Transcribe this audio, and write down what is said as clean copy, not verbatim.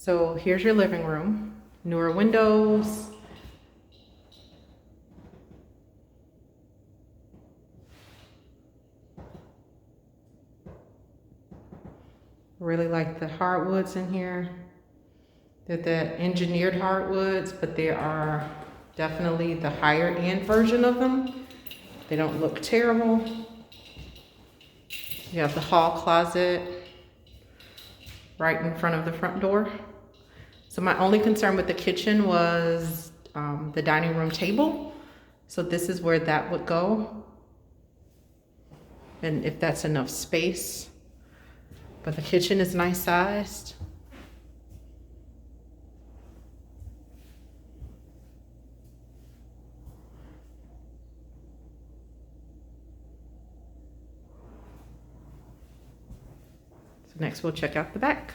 So here's your living room. Newer windows. Really like the hardwoods in here. They're the engineered hardwoods, but they are definitely the higher end version of them. They don't look terrible. You have the hall closet right in front of the front door. So my only concern with the kitchen was the dining room table. So this is where that would go. And if that's enough space. But the kitchen is nice sized. So next we'll check out the back.